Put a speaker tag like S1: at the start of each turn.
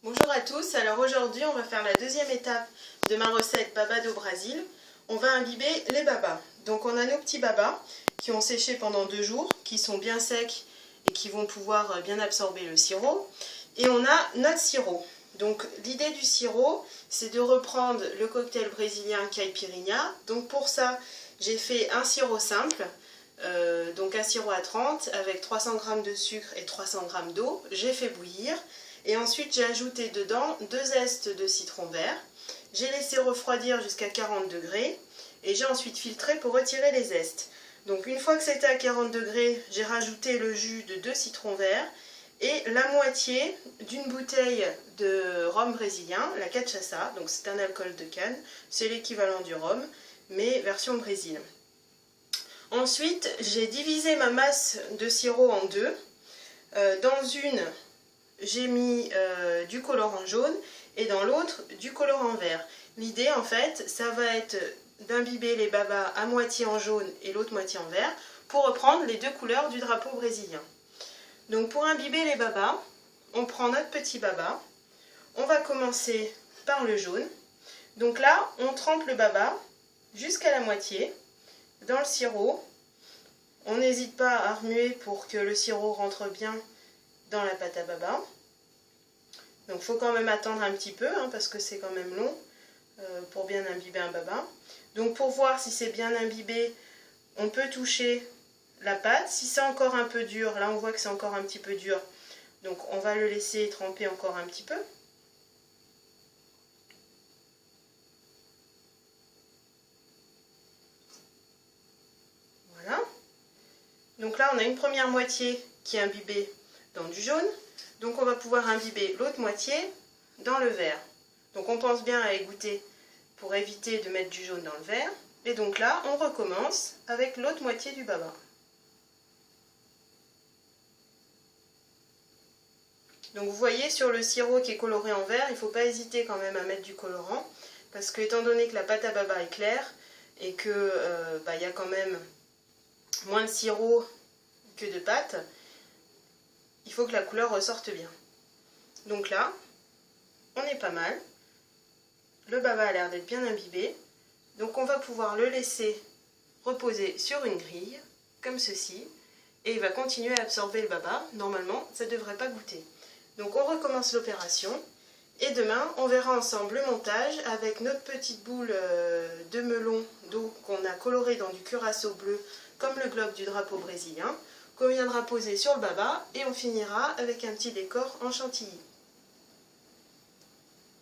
S1: Bonjour à tous, alors aujourd'hui on va faire la deuxième étape de ma recette baba do Brasil. On va imbiber les babas. Donc on a nos petits babas qui ont séché pendant 2 jours, qui sont bien secs et qui vont pouvoir bien absorber le sirop. Et on a notre sirop. Donc l'idée du sirop, c'est de reprendre le cocktail brésilien caipirinha. Donc pour ça, j'ai fait un sirop simple, donc un sirop à 30 avec 300 g de sucre et 300 g d'eau. J'ai fait bouillir. Et ensuite, j'ai ajouté dedans 2 zestes de citron vert. J'ai laissé refroidir jusqu'à 40 degrés et j'ai ensuite filtré pour retirer les zestes. Donc une fois que c'était à 40 degrés, j'ai rajouté le jus de 2 citrons verts et la moitié d'une bouteille de rhum brésilien, la cachaça. Donc c'est un alcool de canne, c'est l'équivalent du rhum, mais version Brésil. Ensuite, j'ai divisé ma masse de sirop en deux. Dans une, j'ai mis du colorant jaune et dans l'autre du colorant vert. L'idée en fait, ça va être d'imbiber les babas à moitié en jaune et l'autre moitié en vert pour reprendre les deux couleurs du drapeau brésilien. Donc pour imbiber les babas, on prend notre petit baba, on va commencer par le jaune. Donc là, on trempe le baba jusqu'à la moitié dans le sirop. On n'hésite pas à remuer pour que le sirop rentre bien dans la pâte à baba. Donc il faut quand même attendre un petit peu parce que c'est quand même long pour bien imbiber un baba. Donc pour voir si c'est bien imbibé, on peut toucher la pâte. Si c'est encore un peu dur, là on voit que c'est encore un petit peu dur, donc on va le laisser tremper encore un petit peu. Voilà. Donc là on a une première moitié qui est imbibée dans du jaune. Donc on va pouvoir imbiber l'autre moitié dans le vert. Donc on pense bien à égoutter pour éviter de mettre du jaune dans le vert. Et donc là, on recommence avec l'autre moitié du baba. Donc vous voyez sur le sirop qui est coloré en vert, il ne faut pas hésiter quand même à mettre du colorant. Parce que étant donné que la pâte à baba est claire et qu'il y a quand même moins de sirop que de pâte, il faut que la couleur ressorte bien. Donc là, on est pas mal. Le baba a l'air d'être bien imbibé. Donc on va pouvoir le laisser reposer sur une grille, comme ceci. Et il va continuer à absorber le baba. Normalement, ça ne devrait pas goûter. Donc on recommence l'opération. Et demain, on verra ensemble le montage avec notre petite boule de melon d'eau qu'on a colorée dans du curaçao bleu, comme le globe du drapeau brésilien, qu'on viendra poser sur le baba et on finira avec un petit décor en chantilly.